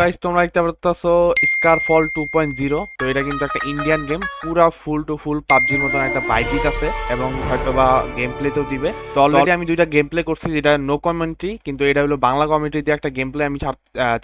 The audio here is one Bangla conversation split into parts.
গাইস তোমরা দেখতে পারতেছো স্কারফল 2.0। তো এটা কিন্তু একটা ইন্ডিয়ান গেম, পুরা ফুল টু ফুল পাবজির মতন একটা ভাইব দিতেছে এবং হয়তোবা গেম প্লেতেও দিবে। তো অলরেডি আমি দুইটা গেম প্লে করছি, যেটা নো কমেন্ট্রি, কিন্তু এটা হলো বাংলা কমেন্ট্রি দিয়ে একটা গেম প্লে আমি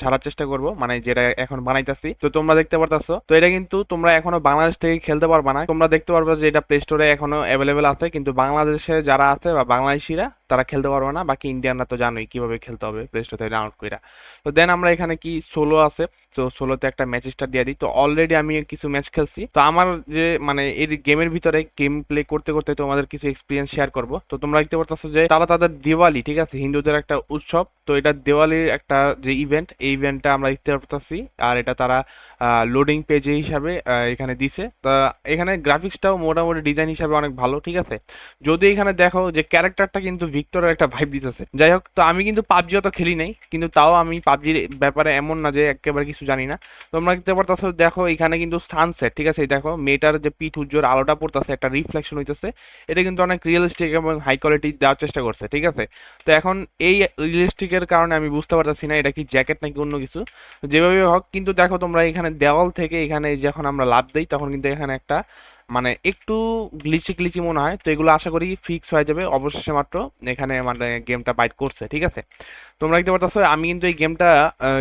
ছাড়ার চেষ্টা করব, মানে যেটা এখন বানাইতেছি। তো তোমরা দেখতে পারতেছো, তো এটা কিন্তু তোমরা এখনো বাংলাদেশ থেকে খেলতে পারবা না। তোমরা দেখতে পারবে যে এটা প্লে স্টোরে এখনো অ্যাভেলেবেল আছে, কিন্তু বাংলাদেশে যারা আছে বা বাংলাদেশিরা তারা খেলতে পারবে না। বাকি ইন্ডিয়ানরা তো জানোই কিভাবে খেলতে হবে প্লে স্টোর থেকে ডাউনলোড করে। তো দেন আমরা এখানে কি সোলো আছে, তো সোলোতে একটা ম্যাচ স্টার্ট দিয়ে দিই। তো অলরেডি আমি কিছু ম্যাচ খেলছি। তো আমার যে মানে এই গেমের ভিতরে গেম প্লে করতে করতে তোমাদের কিছু এক্সপিরিয়েন্স শেয়ার করব। তো তোমরা দেখতে পারতেছো যে তারা তাদের দিওয়ালি, ঠিক আছে, হিন্দুদের একটা উৎসব, তো এটা দিওয়ালির একটা যে ইভেন্ট, এই ইভেন্টটা আমরা দেখতে পারতেছি। আর এটা তারা লোডিং পেজ হিসাবে এখানে দিছে। তা এখানে গ্রাফিক্সটাও মোটামুটি ডিজাইন হিসাবে অনেক ভালো, ঠিক আছে। যদি এখানে দেখো যে ক্যারেক্টারটা কিন্তু ভিক্টরের একটা ভাইব দিতেছে। যাই হোক, তো আমি কিন্তু পাবজি অত খেলি নাই, কিন্তু তাও আমি পাবজির ব্যাপারে এমন না যে একেবারে কিছু জানি না। তোমরা দেখতে পারতেছো, দেখো এখানে কিন্তু সানসেট, ঠিক আছে, এই দেখো মেয়েটার যে পিঠ উজ্জ্বল আলোটা পড়তেছে, একটা রিফ্লেকশন হইতেছে। এটা কিন্তু অনেক রিয়েলিস্টিক এবং হাই কোয়ালিটি দেওয়ার চেষ্টা করছে, ঠিক আছে। তো এখন এই রিয়েলিস্টিকের কারণে আমি বুঝতে পারতেছি না এটা কি জ্যাকেট নাকি অন্য কিছু। তো যেভাবে হোক, কিন্তু দেখো তোমরা এখানে দেওয়াল থেকে এখানে যখন আমরা লাফ দিই তখন কিন্তু এখানে একটা মানে একটু গ্লিচি গ্লিচি মনে হয়। তো এগুলো আশা করি ফিক্স হয়ে যাবে অবশেষে মাত্র এখানে মানে গেমটা বাইট করছে, ঠিক আছে। তোমরা দেখতে পারতেছো আমি কিন্তু এই গেমটা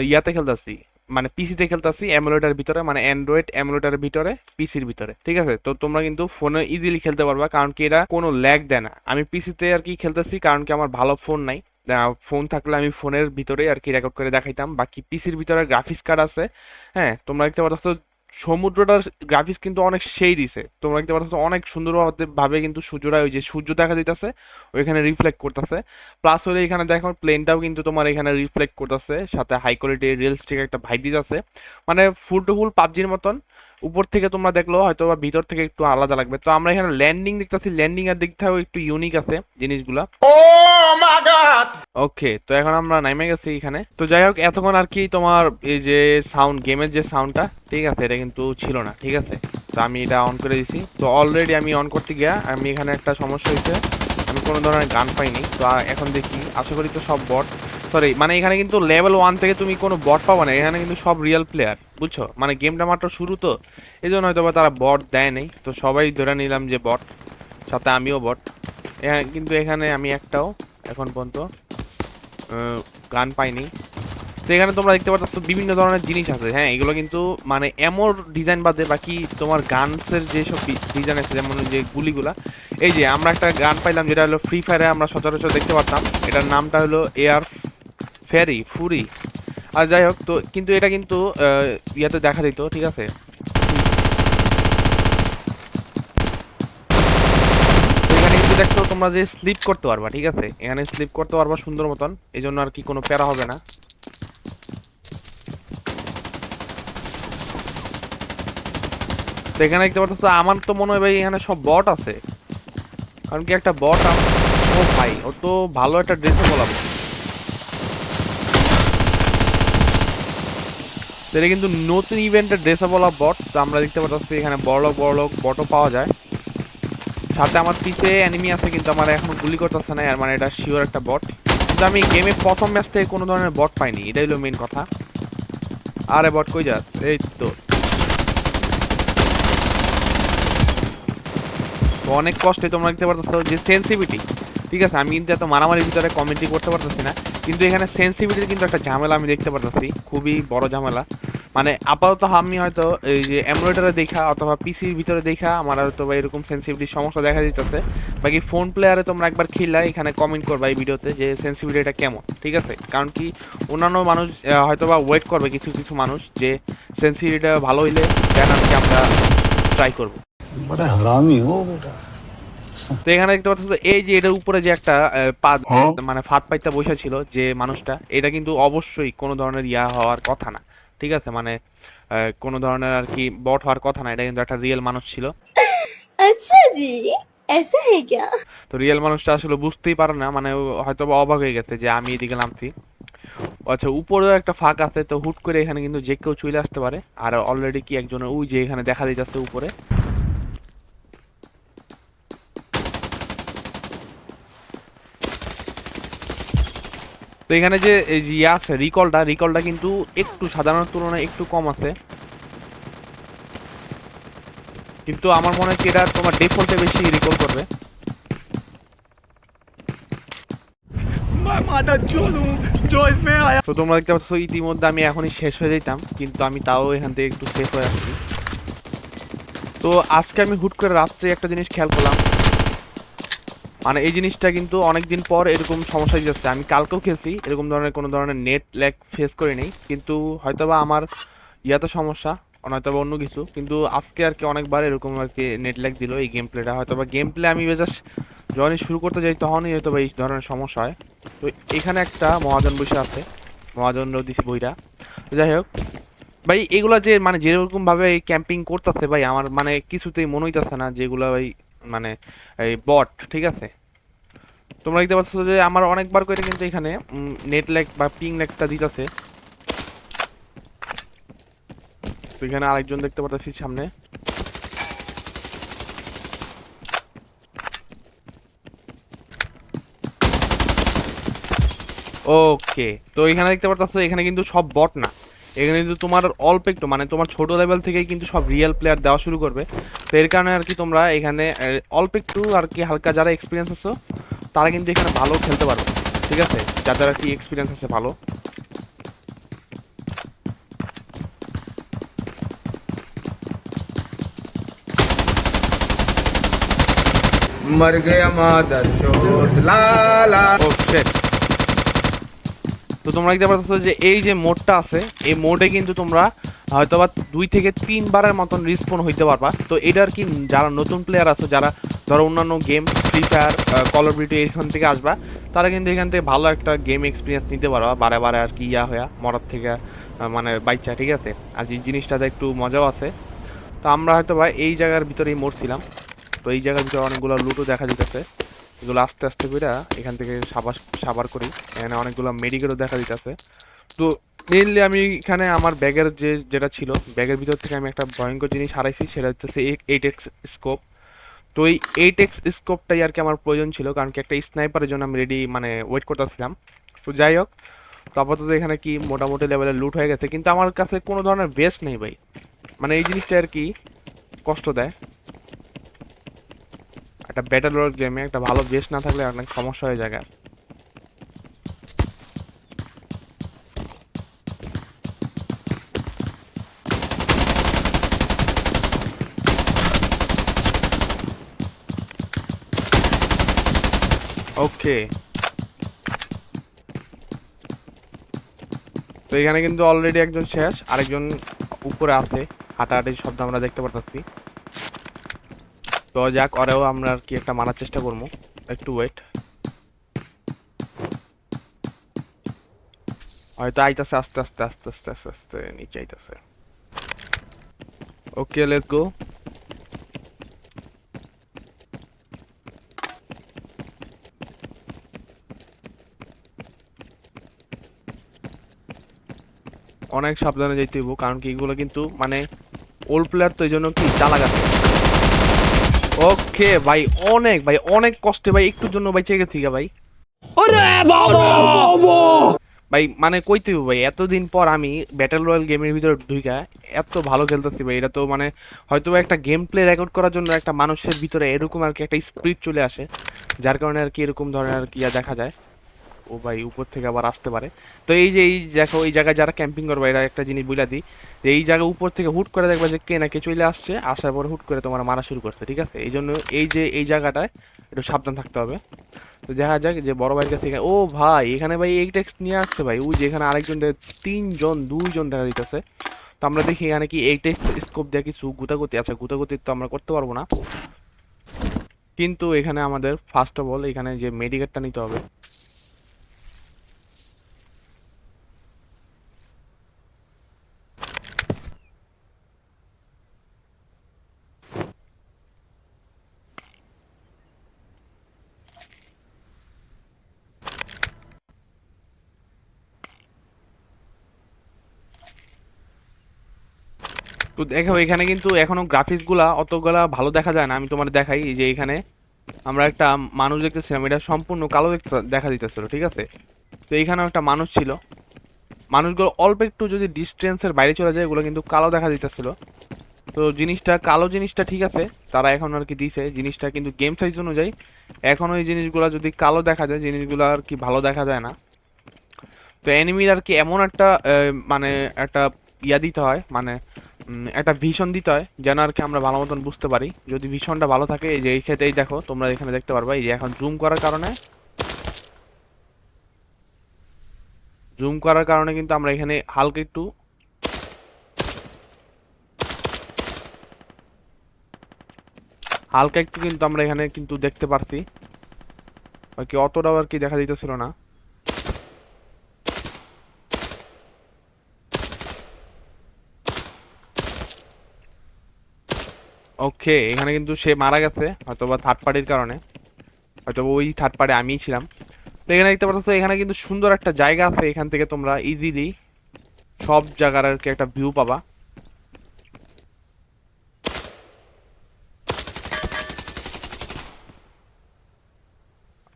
ইয়াতে খেলতেছি, মানে পিসিতে খেলতেছি, এমুলেটার ভিতরে, মানে অ্যান্ড্রয়েড এমুলেটারের ভিতরে, পিসির ভিতরে, ঠিক আছে। তো তোমরা কিন্তু ফোনে ইজিলি খেলতে পারবা, কারণ কি এটা কোনো ল্যাগ দেয় না। আমি পিসিতে আর কি খেলতেছি, কারণ কি আমার ভালো ফোন নাই। ফোন থাকলে আমি ফোনের ভিতরে আর কি রেকর্ড করে দেখাইতাম। বাকি পিসির ভিতরে গ্রাফিক্স কার্ড আছে। হ্যাঁ, তোমরা দেখতে পাচ্ছ সমুদ্রটার গ্রাফিক্স কিন্তু অনেক সেই দিছে। তোমরা দেখতে পাচ্ছ অনেক সুন্দর ভাবে কিন্তু সূর্যটা, ওই যে সূর্য দেখা দিতেছে ওইখানে রিফ্লেক্ট করতেছে। প্লাস হলে এখানে দেখো প্লেনটাও কিন্তু তোমার এখানে রিফ্লেক্ট করতেছে, সাথে হাই কোয়ালিটি রিয়েলিস্টিক একটা ভাইব দিতেছে। মানে ফুল টু ফুল পাবজির মতন। উপর থেকে তোমরা দেখলো হয়তো বা ভিতর থেকে একটু আলাদা লাগবে। তো আমরা এখানে ল্যান্ডিং দেখতেছি, ল্যান্ডিং এর দিক থেকেও একটু ইউনিক আছে জিনিসগুলা। ওকে, তো এখন আমরা নাইমে গেছি এখানে। তো যাই হোক, এতক্ষণ আর কি তোমার এই যে সাউন্ড, গেমের যে সাউন্ডটা, ঠিক আছে, এটা কিন্তু ছিল না, ঠিক আছে। তো আমি এটা অন করে দিছি। তো অলরেডি আমি অন করতে গিয়া আমি এখানে একটা সমস্যা হয়েছে, আমি কোনো ধরনের গান পাইনি। তো এখন দেখি, আশা করি তো সব বট, সরি মানে এখানে কিন্তু লেভেল 1 থেকে তুমি কোনো বট পাবা না, এখানে কিন্তু সব রিয়েল প্লেয়ার, বুঝছো। মানে গেমটা মাত্র শুরু, তো এই জন্য হয়তো বা তারা বট দেয় নাই। তো সবাই ধরে নিলাম যে বট, সাথে আমিও বট। কিন্তু এখানে আমি একটাও এখন পর্যন্ত গান পাইনি। তো এখানে তোমরা দেখতে পাচ্ছ বিভিন্ন ধরনের জিনিস আছে। হ্যাঁ, এগুলো কিন্তু মানে এমন ডিজাইন বাদে বাকি তোমার গানসের যেসব ডিজাইন আছে, যেমন যে গুলিগুলা, এই যে আমরা একটা গান পাইলাম যেটা হলো ফ্রি ফায়ারে আমরা সচরাচর দেখতে পারতাম, এটার নামটা হলো এয়ার ফেরি ফুরি। আর যাই হোক, তো কিন্তু এটা কিন্তু ইয়াতে দেখা দিত, ঠিক আছে। তো এখানে কিন্তু দেখছো তোমরা যে স্লিপ করতে পারবা, ঠিক আছে, এখানে স্লিপ করতে পারবা সুন্দর মতন, এই জন্য আর কি কোনো প্যারা হবে না। তো এখানে দেখতে পাচ্ছ, আমার তো মনে হয় ভাই এখানে সব বট আছে, কারণ কি একটা বট। ও ভাই, ও তো ভালো একটা ড্রেসে বলাবো। এটা কিন্তু নতুন ইভেন্টের ড্রেসে বলা বট। তো আমরা দেখতে পাচ্ছি এখানে বড়লোক বড়লোক বটও পাওয়া যায়। সাথে আমার পিছে এনিমি আছে, কিন্তু আমার এখন গুলি করতেছে না, আর মানে এটা শিওর একটা বট। কিন্তু আমি গেমে প্রথম ম্যাচ থেকে কোনো ধরনের বট পাইনি, এটাই হলো মেন কথা। আরে বট কই যাস, এই তো। তো অনেক কষ্টে তোমরা দেখতে পারতেছো যে সেন্সিভিটি, ঠিক আছে, আমি কিন্তু এত মারামারির ভিতরে কমেন্ট্রি করতে পারতেছি না, কিন্তু এখানে সেন্সিভিটির কিন্তু একটা ঝামেলা আমি দেখতে পারতেছি, খুবই বড় ঝামেলা। মানে আপাতত আমি হয়তো এই যে এমুলেটরে দেখা অথবা পিসির ভিতরে দেখা আমার হয়তো বা এরকম সেন্সিভিটির সমস্যা দেখা দিতেছে। বাকি ফোন প্লেয়ারে তোমরা একবার খেললা এখানে কমেন্ট করবা এই ভিডিওতে যে সেন্সিভিটিটা কেমন, ঠিক আছে। কারণ কি অন্যান্য মানুষ হয়তো বা ওয়েট করবে, কিছু কিছু মানুষ, যে সেন্সিভিটিটা ভালো হইলে দেন আর কি আমরা ট্রাই করবো। बड़ा हरामी हो बेटा। তো এখানে দেখতে পাচ্ছ, এই যে এটার উপরে যে একটা মানে ফাঁদ পাইতে বসে ছিল যে মানুষটা, এটা কিন্তু অবশ্যই কোনো ধরনের ইয়া হওয়ার কথা না, ঠিক আছে। মানে কোনো ধরনের আর কি বট হওয়ার কথা না, এটা কিন্তু একটা রিয়েল মানুষ ছিল। अच्छा जी, ऐसा है क्या? তো রিয়েল মানুষটা আসলে বুঝতেই পারে না, মানে ও হয়তো বা অবাক হয়ে গেছে যে আমি এদিকে নামছি। আচ্ছা, উপরেও একটা ফাঁক আছে, তো হুট করে এখানে কিন্তু যে কেউ চলে আসতে পারে। আর অলরেডি কি একজনের ওই যে এখানে দেখা দিতেছে উপরে। তো এখানে যে এই যে ইয়ে আছে রিকলটা কিন্তু একটু সাধারণ তুলনায় একটু কম আছে, কিন্তু আমার মনে হয় কি এটা তোমার ডিফল্টে বেশি রিকল করবে। তো তোমরা দেখতে পাচ্ছ ইতিমধ্যে আমি এখনই শেষ হয়ে যেতাম, কিন্তু আমি তাও এখান থেকে একটু সেফ হয়ে আসছি। তো আজকে আমি হুট করে রাত্রে একটা জিনিস খেয়াল করলাম, মানে এই জিনিসটা কিন্তু অনেকদিন পর এরকম সমস্যা যাচ্ছে। আমি কালকেও খেলছি, এরকম ধরনের কোনো ধরনের নেট ল্যাগ ফেস করিনি, কিন্তু হয়তোবা আমার ইয়াতে সমস্যা, হয়তোবা অন্য কিছু, কিন্তু আজকে আর কি অনেকবার এরকম আর কি নেট ল্যাগ দিল এই গেম প্লেটা। হয়তোবা গেম প্লে আমি জাস্ট যখনই শুরু করতে যাই তখনই হয়তোবা এই ধরনের সমস্যা হয়। তো এখানে একটা মহাজন বসে আছে, মহাজন দিছে বইটা। তো যাই হোক ভাই, এগুলা যে মানে যেরকম ভাবে ক্যাম্পিং করতেছে ভাই, আমার মানে কিছুতেই মনে হইতাছে না যেগুলা ভাই মানে এই বট, ঠিক আছে। তোমরা দেখতে পাচ্ছ যে আমার অনেকবার করে কিন্তু এখানে নেট ল্যাগ বা পিং ল্যাগটা দিতেছে। তো এখানে আরেকজন দেখতে পাচ্ছি সামনে। ওকে, তো এখানে দেখতে পাচ্ছ এখানে কিন্তু সব বট না, এখানে কিন্তু তোমার অল্প একটু মানে তোমার ছোট লেভেল থেকেই কিন্তু সব রিয়েল প্লেয়ার দেওয়া শুরু করবে। তো এর কারণে আর কি তোমরা এখানে অল্প একটু আর কি হালকা যারা এক্সপিরিয়েন্স আছে তারা কিন্তু এখানে ভালো খেলতে পারবে, ঠিক আছে, যাদের আর কি এক্সপিরিয়েন্স আছে ভালো। मर गया मादर चोट ला ला। ও শিট। তো তোমরা দেখতে পাচ্ছ যে এই যে মোডটা আছে, এই মোডে কিন্তু তোমরা হয়তোবা 2 থেকে 3 বারের মতন রিস্পন হইতে পারবা। তো এটা আর কি যারা নতুন প্লেয়ার আছে, যারা ধরো অন্যান্য game free fire call of duty এখান থেকে আসবা, তারা কিন্তু এখান থেকে ভালো একটা গেম এক্সপিরিয়েন্স নিতে পারবা বারে বারে আর কি ইয়া হইয়া মরার থেকে মানে বাইচা, ঠিক আছে। আর এই জিনিসটাতে একটু মজাও আছে। তো আমরা হয়তোবা এই জায়গার ভিতরেই মরছিলাম। তো এই জায়গার ভিতরে অনেকগুলো লুটও দেখা যেতেছে, এগুলো আস্তে আস্তে করে এখান থেকে সাবাস সাবার করি। এখানে অনেকগুলো মেডিকেলও দেখা দিতেছে। তো মেইনলি আমি এখানে আমার ব্যাগের যেটা ছিল, ব্যাগের ভিতর থেকে আমি একটা ভয়ঙ্কর জিনিস হারাইছি, সেটা হচ্ছে 8x স্কোপ। তো এই 8x স্কোপটাই আর কি আমার প্রয়োজন ছিল, কারণ কি একটা স্নাইপারের জন্য আমি রেডি মানে ওয়েট করতেছিলাম। তো যাই হোক, তো আপাতত এখানে কি মোটামুটি লেভেলের লুট হয়ে গেছে, কিন্তু আমার কাছে কোনো ধরনের বেস্ট নেই ভাই। মানে এই জিনিসটা আর কি কষ্ট দেয়। একটা ব্যাটল রয়্যাল গেমে একটা ভালো বেস না থাকলে অনেক সমস্যা হয়ে যায়। ওকে, তো এখানে কিন্তু অলরেডি একজন শেষ, আরেকজন উপরে আছে, হাঁটাহাঁটির শব্দ আমরা দেখতে পারতেছি। তো যাক, ওরেও আমরা আর কি একটা মারার চেষ্টা করবো, একটু ওয়েট। হয়তো আইতাছে আস্তে আস্তে আস্তে আস্তে আস্তে আস্তে নিচে আইতাছে। ওকে, লেটস গো। অনেক সাবধানে যাইতে হইব, কারণ কি এগুলো কিন্তু মানে ওল্ড প্লেয়ার, তো এই জন্য কি চালা গেছে। ওকে ভাই, অনেক ভাই অনেক কষ্টে ভাই একটুর জন্য ভাই চেয়ে গেছি ভাই। ভাই মানে কইতে হইব ভাই, এতদিন পর আমি ব্যাটল রয়্যাল গেমের ভিতরে ঢুইকা এত ভালো খেলতেছি ভাই। এটা তো মানে হয়তো একটা গেম প্লে রেকর্ড করার জন্য একটা মানুষের ভিতরে এরকম আর কি একটা স্পিরিট চলে আসে, যার কারণে আর কি এরকম ধরনের আর কি দেখা যায়। ও ভাই, উপর থেকে আবার আসতে পারে। তো এই যে এই দেখো, এই জায়গায় যারা ক্যাম্পিং করবে এরা একটা জিনিস বুঝলা দিই, যে এই জায়গায় উপর থেকে হুট করে দেখবা যে কে না কে চলে আসছে, আসার পরে হুট করে তোমার মারা শুরু করছে, ঠিক আছে। এই জন্য এই যে এই জায়গাটায় একটু সাবধান থাকতে হবে। তো দেখা যাক যে বড় ভাইয়ের কাছে ও ভাই এখানে ভাই এই টেক্সট নিয়ে আসছে ভাই, ওই যে এখানে আরেকজন 2জন দেখা দিতেছে। তো আমরা দেখি এখানে কি এই টেক্সট স্কোপ দিয়ে কিছু গুতাগুতি আছে, গুতাগুতি তো আমরা করতে পারবো না, কিন্তু এখানে আমাদের ফার্স্ট অফ অল এখানে যে মেডিকেটটা নিতে হবে। তো দেখো এখানে কিন্তু এখনো গ্রাফিক্স গুলা অতগুলা ভালো দেখা যায় না, আমি তোমার দেখাই। এই যে এখানে আমরা একটা মানুষ দেখতেছিলাম, এটা সম্পূর্ণ কালো দেখা দিতেছিল, ঠিক আছে। তো এইখানেও একটা মানুষ ছিল, মানুষগুলো অল্প একটু যদি ডিস্টেন্সের বাইরে চলে যায় ওগুলো কিন্তু কালো দেখা দিতেছিল। তো জিনিসটা কালো জিনিসটা ঠিক আছে, তারা এখন আর কি দিছে জিনিসটা, কিন্তু গেম সাইজ অনুযায়ী এখন ওই জিনিসগুলো যদি কালো দেখা যায় জিনিসগুলো আর কি ভালো দেখা যায় না। তো এনিমির আর কি এমন একটা মানে একটা ইয়া দিতে হয়, মানে একটা ভিশন দিতে হয় যেন আর কি আমরা ভালো মতন বুঝতে পারি। যদি ভিশনটা ভালো থাকে, এই যে এই ক্ষেত্রেই দেখো তোমরা এখানে দেখতে পারবা, এই যে এখন জুম করার কারণে কিন্তু আমরা এখানে হালকা একটু কিন্তু আমরা এখানে কিন্তু দেখতে পারছি, আর কি অতটাও আর কি দেখা দিতেছিল না। ওকে, এখানে কিন্তু সে মারা গেছে হয়তোবা থার্ড পার্টির কারণে, হয়তো ওই থার্ড পার্টি আমিই ছিলাম। তো এখানে দেখতে পাচ্ছ এখানে কিন্তু সুন্দর একটা জায়গা আছে, এখান থেকে তোমরা ইজিলি সব জায়গার আর কি একটা ভিউ পাবা।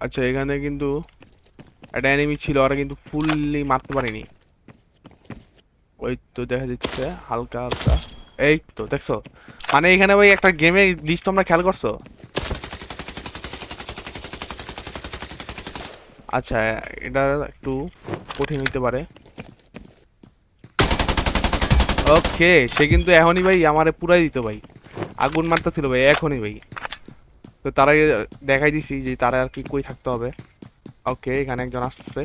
আচ্ছা, এখানে কিন্তু একটা এনিমি ছিল, ওরা কিন্তু ফুললি মারতে পারিনি। ওই তো দেখা যাচ্ছে হালকা হালকা, এই তো দেখছো, মানে এখানে ওই একটা গেমের লিস্ট তোমরা খেয়াল করছো? আচ্ছা, এটা একটু কঠিন হইতে পারে। ওকে, সে কিন্তু এখনই ভাই আমারে পুরাই দিত ভাই, আগুন মারতেছিল ভাই এখনই ভাই। তো তারা দেখাই দিছি যে তারা আর কি কই থাকতে হবে। ওকে, এখানে একজন আসতেছে।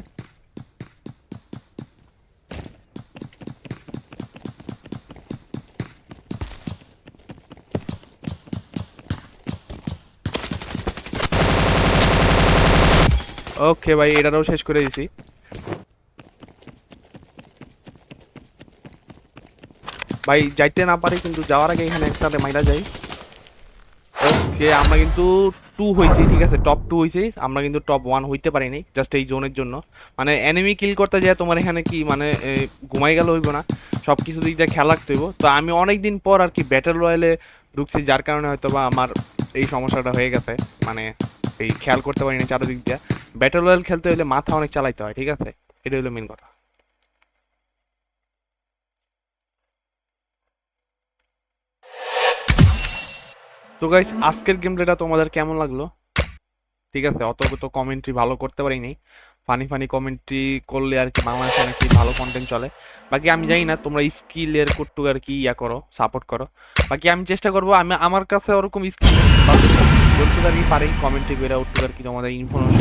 ওকে ভাই, এটারও শেষ করে দিছি। ভাই যাইতে না পারি, কিন্তু যাওয়ার আগে এখানে একসাথে মাইরা যাই। ওকে, আমরা কিন্তু 2 হইছি, ঠিক আছে, টপ 2 হইছি, আমরা কিন্তু টপ 1 হইতে পারিনি জাস্ট এই জোনের জন্য। মানে এনিমি কিল করতে যায় তোমার এখানে কি মানে ঘুমাই গেল হইব না, সব কিছু দিক দিয়ে খেয়াল রাখতে হইব। তো আমি অনেক দিন পর আর কি ব্যাটল রয়্যালে ঢুকছি, যার কারণে হয়তো বা আমার এই সমস্যাটা হয়ে গেছে, মানে এই খেয়াল করতে পারিনি চারদিক দিয়ে। ব্যাটল রয়্যাল খেলতে হলে মাথা অনেক চালাইতে হয়, ঠিক আছে, এটা হলো মেন কথা। তো গাইস, আজকের গেম প্লেটা তোমাদের কেমন লাগলো? ঠিক আছে, অত তো কমেন্ট্রি ভালো করতে পারিনি, ফানি ফানি কমেন্ট্রি করলে আর কি বাংলাদেশে অনেকটি ভালো কন্টেন্ট চলে। বাকি আমি জানি না তোমরা স্কিলের কোট্টু আর কি ইয়া করো, সাপোর্ট করো। বাকি আমি চেষ্টা করবো, আমি আমার কাছে ওরকম স্কিল বলতে আর কি পারি, কমেন্ট্রি করে উঠতে আর কি তোমাদের ইনফরমেশন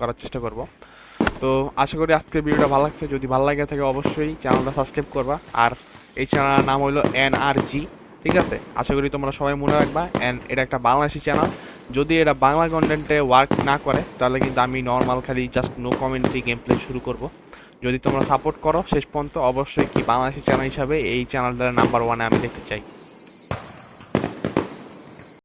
করার চেষ্টা করব। তো আশা করি আজকের ভিডিওটা ভালো লাগছে, যদি ভালো লাগে থাকে অবশ্যই চ্যানেলটা সাবস্ক্রাইব করবা। আর এই চ্যানেলের নাম হলো NRG, ঠিক আছে? আশা করি তোমরা সবাই মনে রাখবা, অ্যান্ড এটা একটা বাংলাদেশি চ্যানেল। যদি এটা বাংলা কন্টেন্টে ওয়ার্ক না করে তাহলে কিন্তু আমি নর্মাল খালি just no commentary game play শুরু করব। যদি তোমরা সাপোর্ট করো শেষ পর্যন্ত, অবশ্যই কি বাংলাদেশি চ্যানেল হিসাবে এই চ্যানেলটার নাম্বার 1-এ আমি দেখতে চাই।